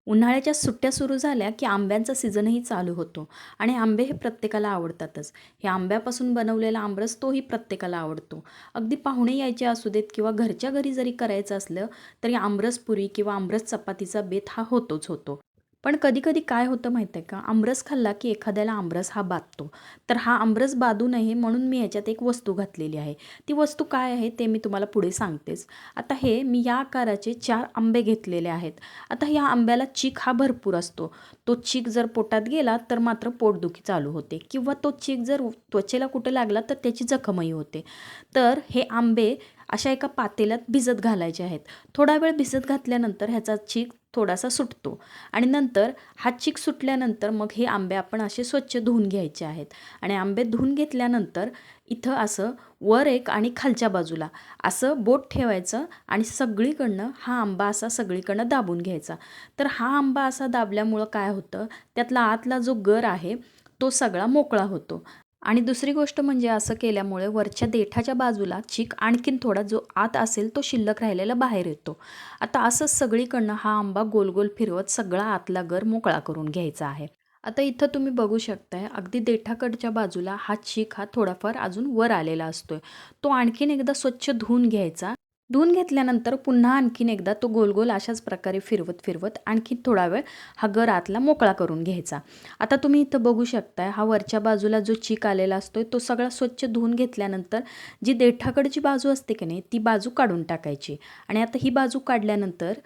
उन्हाळ्याच्या सुट्ट्या सुरू झाल्या की आंब्यांचा सीझनही चालू होतो आणि आंबे हे प्रत्येकाला आवडतातच. हे आंब्यापासून बनवलेला आमरस तोही प्रत्येकाला आवडतो. अगदी पाहुणे यायचे असू देत किंवा घरच्या घरी जरी करायचं असलं तरी आमरस पुरी किंवा आमरस चपातीचा बेत हा होतोच होतो. पण कधी-कधी काय होतं माहीत आहे का? आमरस खाल्ला की एखाद्याला आमरस हा बाधतो. तर हा आमरस बाधू नये म्हणून मी ह्याच्यात एक वस्तू घातलेली आहे. ती वस्तू काय आहे ते मी तुम्हाला पुढे सांगतेच. आता हे मी या आकाराचे 4 आंबे घेतलेले आहेत. आता या आंब्याला चीक हा भरपूर असतो. तो चीक जर पोटात गेला तर मात्र पोटदुखी चालू होते किंवा तो चीक जर त्वचेला कुठे लागला तर त्याची जखमही होते. तर हे आंबे अशा एका पातेल्यात भिजत घालायचे आहेत. थोडा वेळ भिजत घातल्यानंतर ह्याचा चीक थोडासा सुटतो आणि नंतर हा चीक सुटल्यानंतर मग हे आंबे आपण असे स्वच्छ धुवून घ्यायचे आहेत आणि आंबे धुवून घेतल्यानंतर इथं असं वर एक आणि खालच्या बाजूला असं बोट ठेवायचं आणि सगळीकडनं हा आंबा असा सगळीकडनं दाबून घ्यायचा. तर हा आंबा असा दाबल्यामुळं काय होतं, त्यातला आतला जो गर आहे तो सगळा मोकळा होतो. आणि दुसरी गोष्ट म्हणजे असं केल्यामुळे वरच्या देठाच्या बाजूला चीक आणखीन थोडा जो आत असेल तो शिल्लक राहिलेला बाहेर येतो. आता असंच सगळीकडनं हा आंबा गोल गोल फिरवत सगळा आतला गर मोकळा करून घ्यायचा आहे. आता इथं तुम्ही बघू शकताय अगदी देठाकडच्या बाजूला हा चीक हा थोडाफार अजून वर आलेला असतोय. तो आणखीन एकदा स्वच्छ धुवून घ्यायचा. धुवून घेतल्यानंतर पुन्हा आणखीन एकदा तो गोल गोल अशाच प्रकारे फिरवत फिरवत आणखी थोडा वेळ हा गर आतला मोकळा करून घ्यायचा. आता तुम्ही इथं बघू शकताय हा वरच्या बाजूला जो चीक आलेला असतोय तो सगळा स्वच्छ धुवून घेतल्यानंतर जी देठाकडची बाजू असते की नाही ती बाजू काढून टाकायची. आणि आता ही बाजू काढल्यानंतर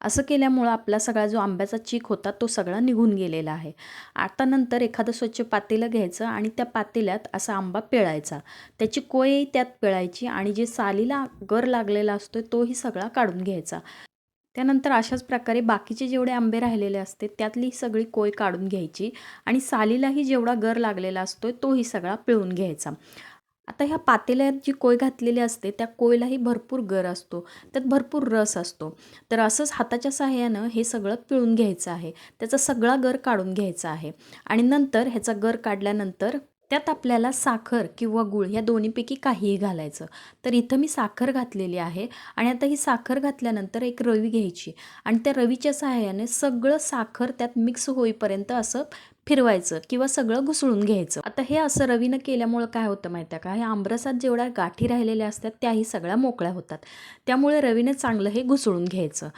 असं केल्यामुळं आपला सगळा जो आंब्याचा चीक होता तो सगळा निघून गेलेला आहे. आता नंतर एखादं स्वच्छ पातेलं घ्यायचं आणि त्या पातेल्यात असा आंबा पिळायचा. त्याची कोयही त्यात पिळायची आणि जे सालीला गर लागलेला असतो तोही सगळा काढून घ्यायचा. त्यानंतर अशाच प्रकारे बाकीचे जेवढे आंबे राहिलेले असते त्यातली सगळी कोय काढून घ्यायची आणि सालीलाही जेवढा गर लागलेला असतो तोही सगळा पिळून घ्यायचा. आता ह्या पातेल्यात जी कोय घातलेली असते त्या कोयलाही भरपूर गर असतो, त्यात भरपूर रस असतो. तर असंच हाताच्या साहाय्यानं हे सगळं पिळून घ्यायचं आहे. त्याचा सगळा गर काढून घ्यायचा आहे आणि नंतर ह्याचा गर काढल्यानंतर त्यात आपल्याला साखर किंवा गूळ या दोन्हीपैकी काहीही घालायचं. तर इथं मी साखर घातलेली आहे आणि आता ही साखर घातल्यानंतर एक रवी घ्यायची आणि त्या रवीच्या सहाय्याने सगळं साखर त्यात मिक्स होईपर्यंत असं फिरवायचं किंवा सगळं घुसळून घ्यायचं. आता हे असं रवीनं केल्यामुळं काय होतं माहिती आहे का, हे आंबरसात जेवढ्या गाठी राहिलेल्या असतात त्याही सगळ्या मोकळ्या होतात. त्यामुळे रवीने चांगलं हे घुसळून घ्यायचं.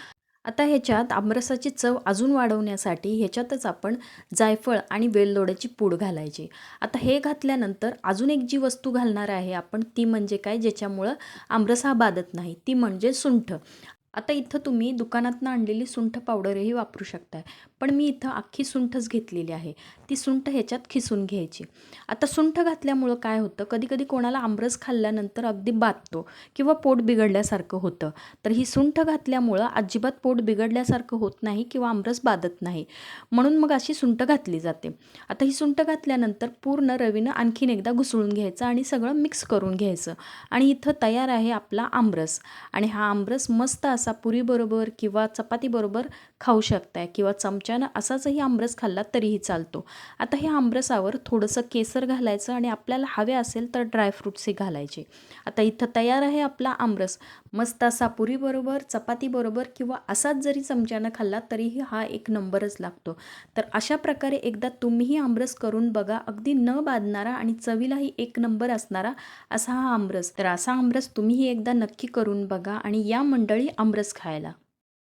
आता ह्याच्यात आमरसाची चव अजून वाढवण्यासाठी ह्याच्यातच आपण जायफळ आणि वेलदोड्याची पूड घालायची. आता हे घातल्यानंतर अजून एक जी वस्तू घालणार आहे आपण ती म्हणजे काय, ज्याच्यामुळं आमरस हा बाधत नाही, ती म्हणजे सुंठ. आता इथं तुम्ही दुकानातनं आणलेली सुंठ पावडरही वापरू शकताय. पण मी इथं अख्खी सुंठच घेतलेली आहे. ती सुंठ ह्याच्यात खिसून घ्यायची. आता सुंठ घातल्यामुळं काय होतं, कधी-कधी कोणाला आमरस खाल्ल्यानंतर अगदी बाधतो किंवा पोट बिघडल्यासारखं होतं. तर ही सुंठ घातल्यामुळं अजिबात पोट बिघडल्यासारखं होत नाही किंवा आमरस बाधत नाही. म्हणून मग अशी सुंठ घातली जाते. आता ही सुंठ घातल्यानंतर पूर्ण रवीनं आणखीन एकदा घुसळून घ्यायचं आणि सगळं मिक्स करून घ्यायचं आणि इथं तयार आहे आपला आमरस. आणि हा आमरस मस्त असा पुरीबरोबर किंवा चपातीबरोबर खाऊ शकताय किंवा चमच्यानं असाचही आमरस खाल्ला तरीही चालतो. आता ह्या आमरसावर थोडंसं केसर घालायचं आणि आपल्याला हवे असेल तर ड्रायफ्रूट्सही घालायचे. आता इथं तयार आहे आपला आमरस. मस्त असा पुरीबरोबर, चपातीबरोबर किंवा असाच जरी चमच्यानं खाल्ला तरीही हा एक नंबरच लागतो. तर अशा प्रकारे एकदा तुम्हीही आमरस करून बघा. अगदी न बाधणारा आणि चवीलाही एक नंबर असणारा असा हा आमरस. तर असा आमरस तुम्हीही एकदा नक्की करून बघा आणि या मंडळी आमरस खायला.